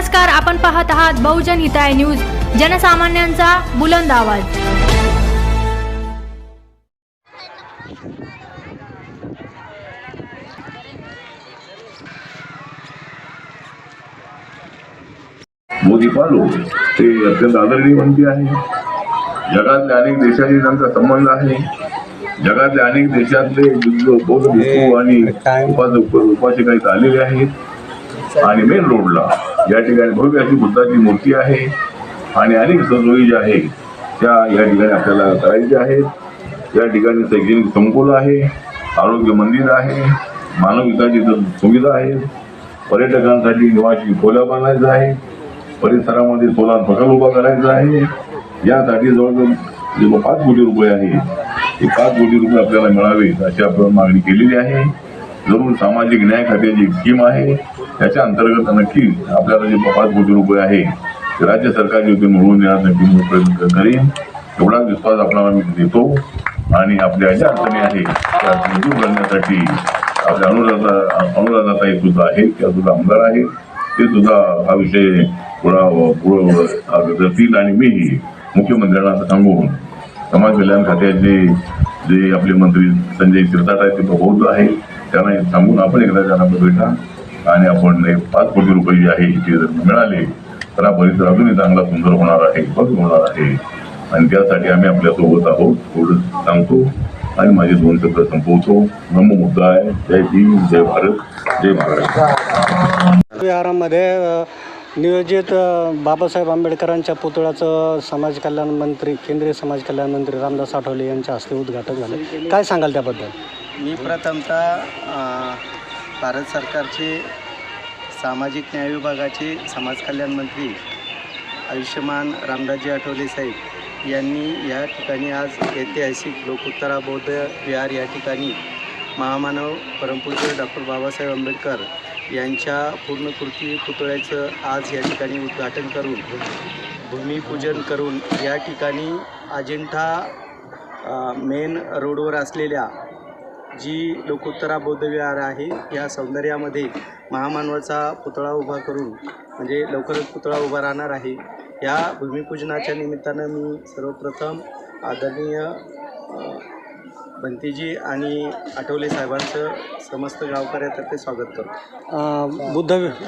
नमस्कार, आपण पाहत आहात बहुजन हिताय न्यूज, जनसामान्यांचा बुलंद आवाज। मोदी पालो ते अत्यंत आदरणीय मंत्री आहे। जगातल्या अनेक देशांशी त्यांचा संबंध आहे। जगातल्या अनेक देशातले बौद्ध भिक्खू आणि उपासक आलेले आहेत। आणि मेन रोडला या ठिकाणी भव्य अशी बुद्धाची मूर्ती आहे आणि अनेक सोयी ज्या आहेत त्या या ठिकाणी आपल्याला करायच्या आहेत। या ठिकाणी शैक्षणिक संकुल आहे, आरोग्य मंदिर आहे, मानव विकासाची सुविधा आहे, पर्यटकांसाठी निवासी खोल्या बांधायचा आहे, परिसरामध्ये सोलार प्रकल्प उभा करायचा आहे। यासाठी जवळजवळ 5 कोटी रुपये आहे, ते 5 कोटी रुपये आपल्याला मिळावेत अशी आपण मागणी केलेली आहे। जरूर सामाजिक न्याय खात्याची स्कीम आहे, त्याच्या अंतर्गत नक्की आपल्याला जे 5 कोटी रुपये आहे ते राज्य सरकार योग्य मिळवून देण्याचा नक्की प्रयत्न करेन, एवढा विश्वास आपल्याला मी देतो। आणि आपल्या ज्या अडचणी आहेत त्या दूर करण्यासाठी आपल्या अनुराधाताई सुद्धा आहेत, त्या सुद्धा आमदार आहेत, ते सुद्धा हा विषय पुढे करतील। आणि मीही मुख्यमंत्र्यांना सांगून समाज कल्याण खात्याचे जे आपले मंत्री संजय शिरसाट आहेत ते बौद्ध आहेत, त्यांना सांगून आपण एकदा त्यांना भेटा आणि आपण 5 कोटी रुपये जे आहे ते जर मिळाले तर हा परिसर अजूनही चांगला सुंदर होणार आहे, भव्य होणार आहे। आणि त्यासाठी आम्ही आपल्यासोबत आहोत एवढं सांगतो आणि माझे 2 शब्द संपवतो। ब्रह्ममुद्रा आहे। जय भीम, जय भारत, जय महाराष्ट्र। विहारामध्ये नियोजित बाबासाहेब आंबेडकरांच्या पुतळ्याचं समाज कल्याण मंत्री, केंद्रीय समाज कल्याण मंत्री रामदास आठवले यांच्या हस्ते उद्घाटन झालं। काय सांगाल त्याबद्दल? मी प्रथमतः भारत सरकारचे सामाजिक न्याय विभागाचे समाज कल्याण मंत्री आयुष्यमान रामदासजी आठवले साहेब यांनी या ठिकाणी आज ऐतिहासिक लोकोत्तरा बौद्ध विहार या ठिकाणी महामानव परमपूज्य डॉक्टर बाबासाहेब आंबेडकर यांच्या पूर्णकृती पुतळ्याचं आज या ठिकाणी उद्घाटन करून भूमिपूजन करून या ठिकाणी अजिंठा मेन रोडवर असलेल्या जी लोकोत्तरा बौद्ध विहार आहे या सौंदर्यामध्ये महामानवाचा पुतळा उभा करून म्हणजे लवकरच पुतळा उभा राहणार आहे। या भूमिपूजनाच्या निमित्तानं मी सर्वप्रथम आदरणीय बंतीजी आणि आठवले साहेबांचं समस्त गावकऱ्यातर्फे स्वागत करतो।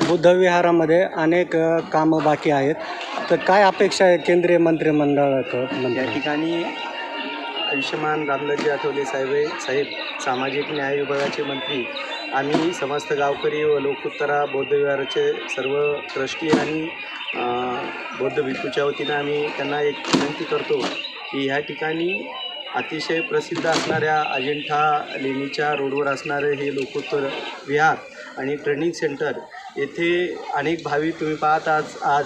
बुद्ध विहारामध्ये अनेक कामं बाकी आहेत, तर काय अपेक्षा आहे केंद्रीय मंत्रिमंडळाकडून? या ठिकाणी आयुष्यमान रामदासजी आठवले साहेब सामाजिक न्याय विभागाचे मंत्री, आम्ही समस्त गावकरी व लोकोत्तरा बौद्ध विहाराचे सर्व ट्रस्टी आणि बौद्ध भिक्खूच्या वतीनं आम्ही त्यांना एक विनंती करतो की ह्या ठिकाणी अतिशय प्रसिद्ध असणाऱ्या अजिंठा लेणीच्या रोडवर असणारे हे लोकोत्तर विहार आणि ट्रेनिंग सेंटर येथे अनेक भाविक तुम्ही पाहत आज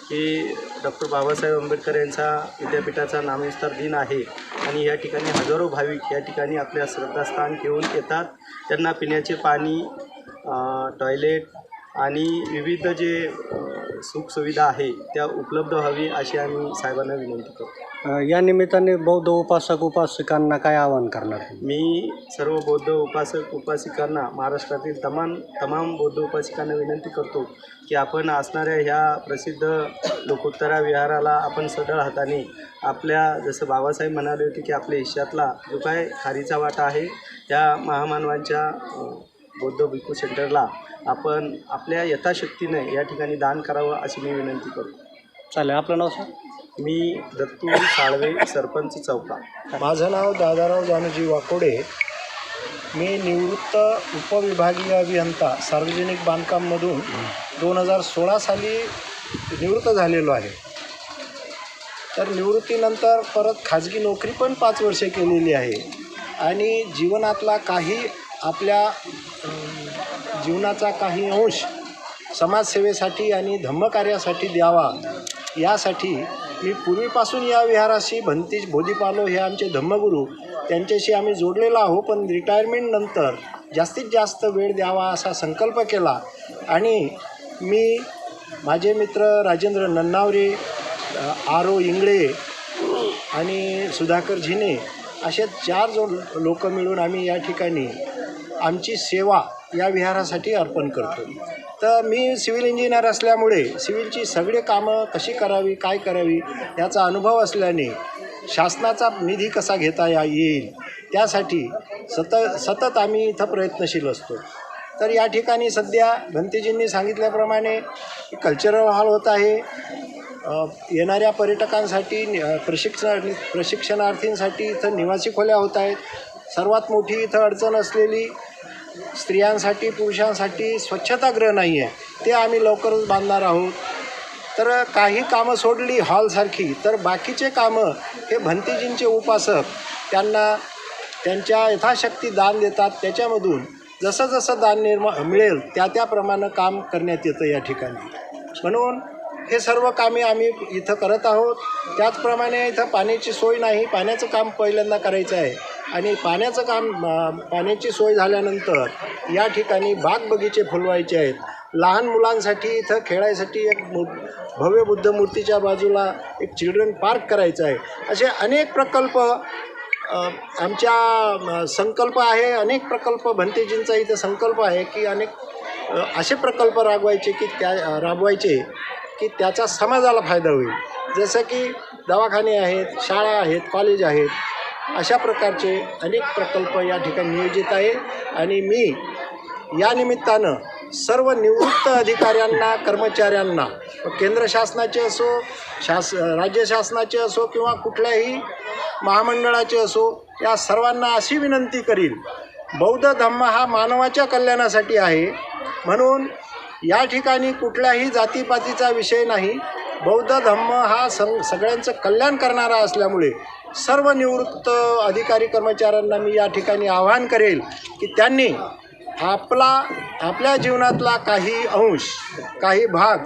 की डॉक्टर बाबासाहेब आंबेडकर यांचा विद्यापीठाचा नामविस्तार दिन आहे आणि या ठिकाणी हजारो भाविक या ठिकाणी आपल्या श्रद्धास्थान घेऊन येतात। त्यांना पिण्याचे पाणी, टॉयलेट आणि विविध जे सुखसुविधा आहे त्या उपलब्ध व्हावी अशी आम्ही साहेबांना विनंती करतो। या निमित्ताने बौद्ध उपासक उपासिकांना काय आवाहन करणार? मी सर्व बौद्ध उपासक उपासिकांना, महाराष्ट्रातील तमाम बौद्ध उपासिकांना विनंती करतो की आपण असणाऱ्या ह्या प्रसिद्ध लोकोत्तरा विहाराला आपण सढळ हाताने आपल्या, जसं बाबासाहेब म्हणाले होते की आपल्या हिश्श्यातला जो काय खारीचा वाटा आहे त्या महामानवांच्या बौद्ध भिक्खू सेंटरला आपण आपल्या यथाशक्तीने या ठिकाणी दान करावं अशी मी विनंती करतो। चालेल, आपलं नाव सर? मी दत्तू साळवे, सरपंच चौका। माझं नाव दादाराव जानूजी वाकोडे। मी निवृत्त उपविभागीय अभियंता सार्वजनिक बांधकाममधून 2016 साली निवृत्त झालेलो आहे। तर निवृत्तीनंतर परत खाजगी नोकरी पण 5 वर्षे केलेली आहे आणि जीवनातला काही आपल्या जीवनाचा काही अंश समाजसेवेसाठी आणि धम्मकार्यासाठी द्यावा यासाठी मी पूर्वीपासून या विहाराशी भंतीज बोधिपालो हे आमचे धम्मगुरू त्यांच्याशी आम्ही जोडलेलो आहो, पण रिटायरमेंटनंतर जास्तीत जास्त वेळ द्यावा असा संकल्प केला आणि मी, माझे मित्र राजेंद्र नन्नावरे, आरो इंगळे आणि सुधाकर झिने असे 4 लोक मिळून आम्ही या ठिकाणी आमची सेवा या विहारासाठी अर्पण करतो. तर मी सिव्हिल इंजिनियर असल्यामुळे सिव्हिलची सगळे कामं कशी करावी, काय करावी याचा अनुभव असल्याने शासनाचा निधी कसा घेता येईल त्यासाठी सतत आम्ही इथं प्रयत्नशील असतो. तर या ठिकाणी सध्या भंतेजींनी सांगितल्याप्रमाणे कल्चरल हॉल होत आहे. येणाऱ्या पर्यटकांसाठी प्रशिक्षणार्थींसाठी इथं निवासी खोल्या होत आहेत. सर्वात मोठी इथं अडचण असलेली स्त्रियांसाठी पुरुषांसाठी स्वच्छतागृह नाही आहे, ते आम्ही लवकरच बांधणार आहोत. तर काही कामं सोडली हॉलसारखी तर बाकीचे कामं हे भंतेजींचे उपासक त्यांना त्यांच्या यथाशक्ती दान देतात. त्याच्यामधून जसं जसं दान मिळेल त्याप्रमाणे काम करण्यात येतं या ठिकाणी. म्हणून हे सर्व कामे आम्ही इथं करत आहोत. त्याचप्रमाणे इथं पाण्याची सोय नाही, पाण्याचं काम पहिल्यांदा करायचं आहे. आणि पाण्याची सोय झाल्यानंतर या ठिकाणी बाग बगीचे फुलवायचे आहेत. लहान मुलांसाठी इथं खेळायसाठी एक भव्य बुद्ध मूर्तीच्या बाजूला एक चिल्ड्रन पार्क करायचं आहे. असे अनेक प्रकल्प आमच्या संकल्प आहे. अनेक प्रकल्प भंतेजींचा इथं संकल्प आहे की अनेक असे प्रकल्प राबवायचे की त्याचा समाजाला फायदा होईल. जसं की दवाखाने आहेत, शाळा आहेत, कॉलेज आहेत, अशा प्रकारचे अनेक प्रकल्प या ठिकाणी नियोजित आहे. आणि मी या निमित्तानं सर्व निवृत्त अधिकाऱ्यांना, कर्मचाऱ्यांना, केंद्र शासनाचे असो, राज्य शासनाचे असो किंवा कुठल्याही महामंडळाचे असो, या सर्वांना अशी विनंती करील, बौद्ध धम्म हा मानवाच्या कल्याणासाठी आहे. म्हणून या ठिकाणी कुठल्याही जातीपातीचा विषय नाही. बौद्ध धम्म हा सगळ्यांचं कल्याण करणारा असल्यामुळे सर्व निवृत्त अधिकारी कर्मचाऱ्यांना मी या ठिकाणी आवाहन करेल की त्यांनी आपल्या जीवनातला काही अंश, काही भाग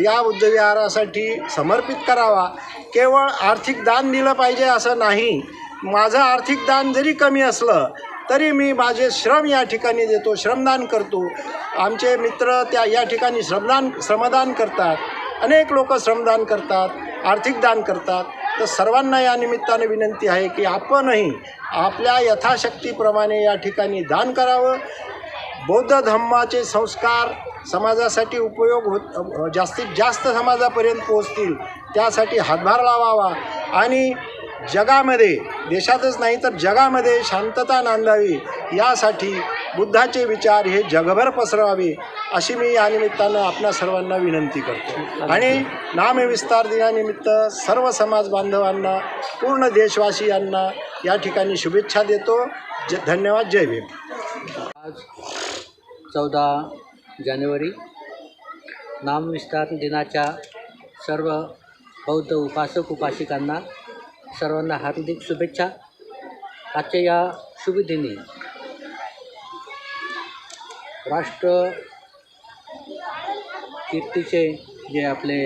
या बुद्धविहारासाठी समर्पित करावा. केवळ आर्थिक दान दिलं पाहिजे असं नाही. माझं आर्थिक दान जरी कमी असलं तरी मी माझे श्रम या ठिकाणी देतो, श्रमदान करतो. आमचे मित्र या ठिकाणी श्रमदान करतात. अनेक लोक श्रमदान करतात, आर्थिक दान करतात. तर सर्वांना या निमित्ताने विनंती आहे की आपणही आपल्या यथाशक्तीप्रमाणे या ठिकाणी दान करावं. बौद्ध धम्माचे संस्कार समाजासाठी जास्तीत जास्त समाजापर्यंत पोहोचतील त्यासाठी हातभार लावावा. आणि जगामध्ये, देशातच नाही तर जगामध्ये शांतता नांदावी यासाठी बुद्धाचे विचार हे जगभर पसरवावे अशी मी या निमित्तानं आपणा सर्वांना विनंती करतो. आणि नामविस्तार दिनानिमित्त सर्व समाज बांधवांना, पूर्ण देशवासियांना या ठिकाणी शुभेच्छा देतो. धन्यवाद. जय भीम. आज 14 जानेवारी नामविस्तार दिनाच्या सर्व बौद्ध उपासक उपासिकांना सर्वांना हार्दिक शुभेच्छा. आजच्या या शुभ दिनी राष्ट्र कीर्तीचे जे आपले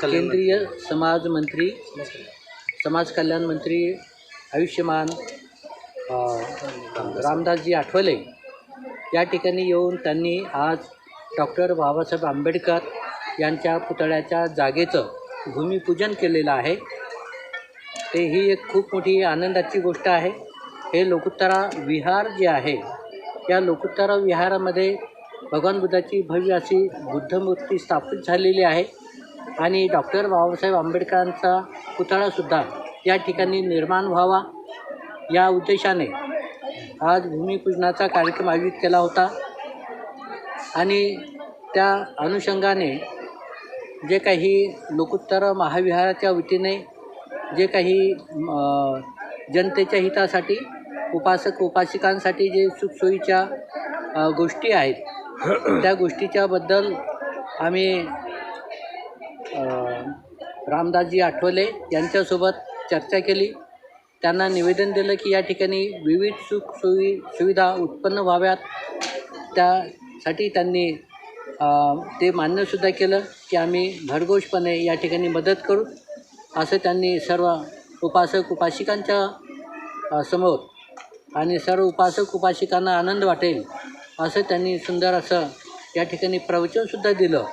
केंद्रीय समाज कल्याण मंत्री आयुष्यमान रामदासजी आठवले या ठिकाणी येऊन त्यांनी आज डॉक्टर बाबासाहेब आंबेडकर यांच्या पुतळ्याच्या जागेचं भूमिपूजन केलेलं आहे. ते ही एक खूप मोठी आनंदाची गोष्ट आहे. हे लोकुत्तरा विहार जे आहे या लोकुत्तरा विहारामध्ये भगवान बुद्धाची भव्य अशी बुद्धमूर्ती स्थापित झालेली आहे. आणि डॉक्टर बाबासाहेब आंबेडकरांचा पुतळासुद्धा या ठिकाणी निर्माण व्हावा या उद्देशाने आज भूमिपूजनाचा कार्यक्रम आयोजित केला होता. आणि त्या अनुषंगाने जे काही लोकुत्तर महाविहाराच्या वतीने जे काही जनतेच्या हितासाठी उपासक उपासिकांसाठी जे सुखसोयीच्या गोष्टी आहेत त्या गोष्टीच्याबद्दल आम्ही रामदासजी आठवले यांच्यासोबत चर्चा केली. त्यांना निवेदन दिलं की या ठिकाणी विविध सुविधा उत्पन्न व्हाव्यात. त्यासाठी त्यांनी ते मान्यसुद्धा केलं की आम्ही भरघोषपणे या ठिकाणी मदत करू असं त्यांनी सर्व उपासक उपासिकांच्या समोर आणि सर्व उपासक उपासिकांना आनंद वाटेल असं त्यांनी सुंदर असं या ठिकाणी प्रवचनसुद्धा दिलं.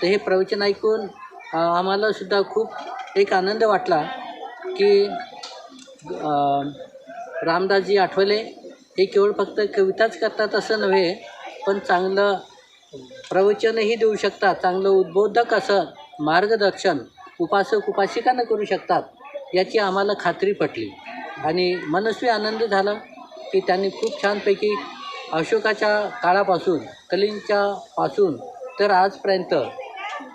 तर हे प्रवचन ऐकून आम्हालासुद्धा खूप एक आनंद वाटला की रामदासजी आठवले हे केवळ फक्त कविताच करतात असं नव्हे, पण चांगलं प्रवचनही देऊ शकतात, चांगलं उद्बोधक असं मार्गदर्शन उपासक उपासिकांना करू शकतात याची आम्हाला खात्री पटली. आणि मनस्वी आनंद झाला की त्यांनी खूप छानपैकी अशोकाच्या काळापासून कलींच्यापासून तर आजपर्यंत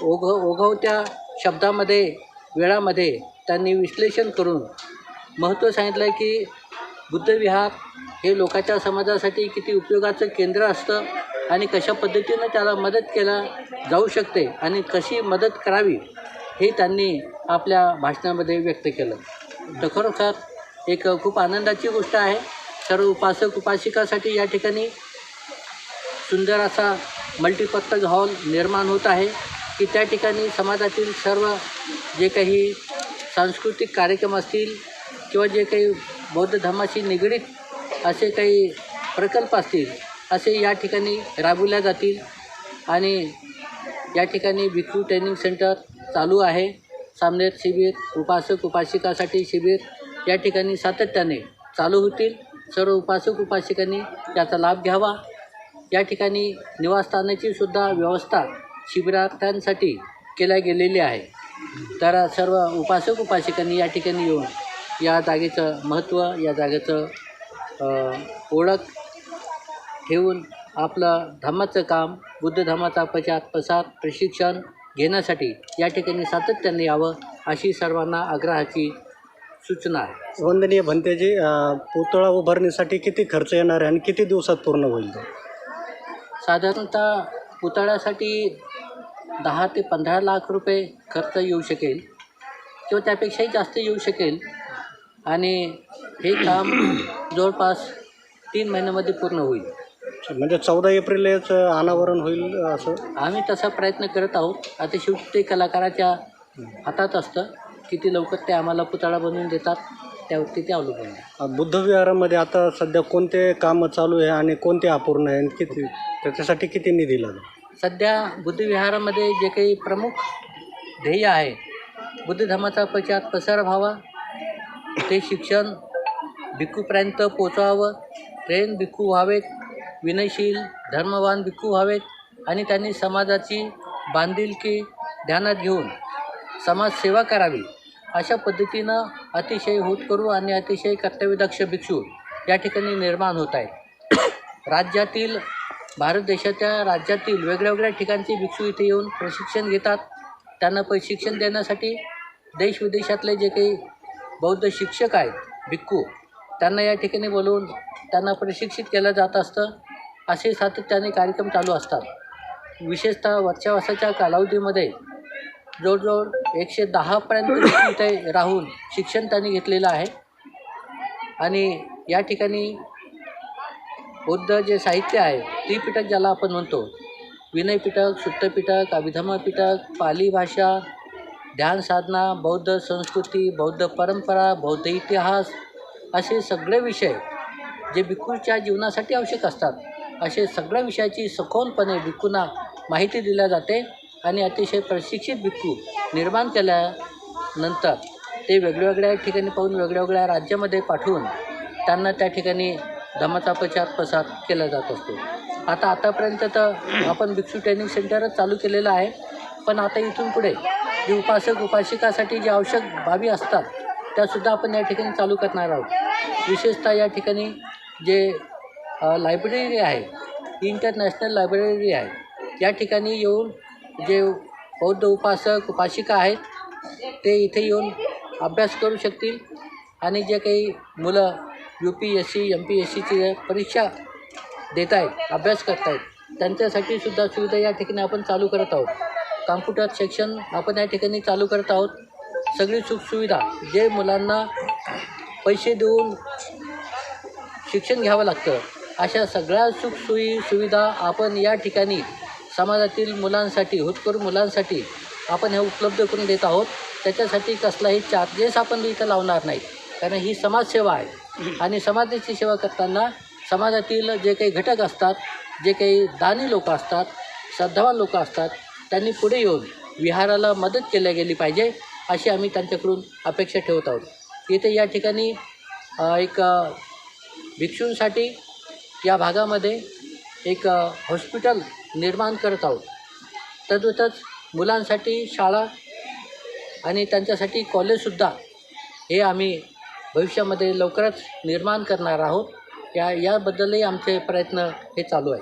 ओघवत्या शब्दामध्ये वेळामध्ये त्यांनी विश्लेषण करून महत्त्व सांगितलं आहे की बुद्धविहार हे लोकांच्या समाजासाठी किती उपयोगाचं केंद्र असतं आणि कशा पद्धतीनं त्याला मदत केला जाऊ शकते आणि कशी मदत करावी हे त्यांनी आपल्या भाषणामध्ये व्यक्त केलं. तर खरोखर एक खूप आनंदाची गोष्ट आहे. सर्व उपासक उपासिकासाठी या ठिकाणी सुंदर असा मल्टीपर्पज हॉल निर्माण होत आहे की त्या ठिकाणी समाजातील सर्व जे काही सांस्कृतिक कार्यक्रम असतील किंवा जे काही बौद्ध धर्माशी निगडीत असे काही प्रकल्प असतील असे या ठिकाणी राबवल्या जातील. आणि या ठिकाणी भिक्खू ट्रेनिंग सेंटर चालू आहे. सामनेर शिबिर उपासक उपासिकासाठी शिबिर या ठिकाणी सातत्याने चालू होतील. सर्व उपासक उपासिकांनी याचा लाभ घ्यावा. या ठिकाणी निवासस्थानाची सुद्धा व्यवस्था शिबिरार्थ्यांसाठी केल्या गेलेली आहे. तर सर्व उपासक उपासिकांनी या ठिकाणी येऊन या जागेचं महत्त्व, या जागेचं ओळख ठेवून आपलं धर्माचं काम, बुद्ध धर्माचा प्रचार प्रशिक्षण घेण्यासाठी या ठिकाणी सातत्याने यावं अशी सर्वांना आग्रहाची सूचना आहे. वंदनीय भंतेजी, पुतळा उभारणीसाठी किती खर्च येणार आहे आणि किती दिवसात पूर्ण होईल? साधारणतः पुतळ्यासाठी 10 ते 15 लाख रुपये खर्च येऊ शकेल किंवा त्यापेक्षाही जास्त येऊ शकेल. आणि हे काम जवळपास 3 महिन्यामध्ये पूर्ण होईल. म्हणजे 14 एप्रिलच अनावरण होईल असं आम्ही तसा प्रयत्न करत आहोत. आता शेवटी ते कलाकाराच्या हातात असतं, किती लवकर ते आम्हाला पुतळा बनवून देतात त्यावरती ते अवलंबून आहे. बुद्धविहारामध्ये आता सध्या कोणते कामं चालू आहे आणि कोणते अपूर्ण आहे आणि किती, त्याच्यासाठी किती निधी लागेल? सध्या बुद्धविहारामध्ये जे काही प्रमुख ध्येय आहे, बुद्ध धर्माचा प्रसार व्हावा, ते शिक्षण भिक्खूपर्यंत पोचवावं, ट्रेन भिक्खू व्हावेत, विनयशील धर्मवान भिक्खू व्हावेत आणि त्यांनी समाजाची बांधिलकी ध्यानात घेऊन समाजसेवा करावी. अशा पद्धतीनं अतिशय होतकरू आणि अतिशय कर्तव्यदक्ष भिक्षू या ठिकाणी निर्माण होत आहेत. राज्यातील, भारत देशाच्या राज्यातील वेगळ्या ठिकाणचे भिक्षू इथे येऊन प्रशिक्षण घेतात. त्यांना प्रशिक्षण देण्यासाठी देशविदेशातले जे काही बौद्ध शिक्षक आहेत, भिक्खू, त्यांना या ठिकाणी बोलवून त्यांना प्रशिक्षित केलं जात असतं. असे सातत्याने कार्यक्रम चालू असतात. विशेषतः वर्षाच्या कालावधीमध्ये जवळजवळ 110पर्यंत इथे राहून शिक्षण त्यांनी घेतलेलं आहे. आणि या ठिकाणी बौद्ध जे साहित्य आहे, त्रिपिटक ज्याला आपण म्हणतो, विनय पिटक, सुत्त पिटक, अभिधम्म पिटक, पाली भाषा, ध्यान साधना, बौद्ध संस्कृती, बौद्ध परंपरा, बौद्ध इतिहास, असे सगळे विषय जे भिक्खूच्या जीवनासाठी आवश्यक असतात, असे सगळ्या विषयाची सखोलपणे भिक्खूंना माहिती दिल्या जाते. आणि अतिशय प्रशिक्षित भिक्खू निर्माण केल्यानंतर ते वेगवेगळ्या ठिकाणी पाहून वेगवेगळ्या राज्यामध्ये पाठवून त्यांना त्या ठिकाणी धर्माचा प्रसार केला जात असतो. आतापर्यंत तर आपण भिक्षू ट्रेनिंग सेंटरच चालू केलेलं आहे, पण आता इथून पुढे जे उपासक उपासिकासाठी जे आवश्यक बाबी असतात त्यासुद्धा आपण या ठिकाणी चालू करणार आहोत. विशेषतः या ठिकाणी जे लायब्ररी आहे, इंटरनॅशनल लायब्ररी आहे, या ठिकाणी येऊन जे बौद्ध उपासक उपासिका आहेत ते इथे येऊन अभ्यास करू शकतील. आणि जे काही मुलं UPSC MPSCची परीक्षा देत आहेत, अभ्यास करत आहेत, त्यांच्यासाठी सुद्धा सुविधा या ठिकाणी आपण चालू करत आहोत. कॉम्प्युटर सेक्शन आपण या ठिकाणी चालू करत आहोत. सगळी सुखसुविधा जे मुलांना पैसे देऊन शिक्षण घ्यावं लागतं, अशा सगळ्या सुविधा आपण या ठिकाणी समाजातील मुलांसाठी, होतकरू मुलांसाठी आपण हे उपलब्ध करून देत आहोत. त्याच्यासाठी कसलाही चार्जेस आपण इथं लावणार नाही, कारण ही समाजसेवा आहे. आणि समाजाची सेवा करताना समाजातील जे काही घटक असतात, जे काही दानी लोक असतात, श्रद्धावान लोक असतात, त्यांनी पुढे येऊन विहाराला मदत केल्या गेली पाहिजे, अशी आम्ही त्यांच्याकडून अपेक्षा ठेवत आहोत. इथे या ठिकाणी एक भिक्षूंसाठी या भागामध्ये एक हॉस्पिटल निर्माण करत आहोत. तद्वतच मुलांसाठी शाळा आणि त्यांच्यासाठी कॉलेजसुद्धा हे आम्ही भविष्यामध्ये लवकरच निर्माण करणार आहोत. याबद्दलही आमचे प्रयत्न हे चालू आहे.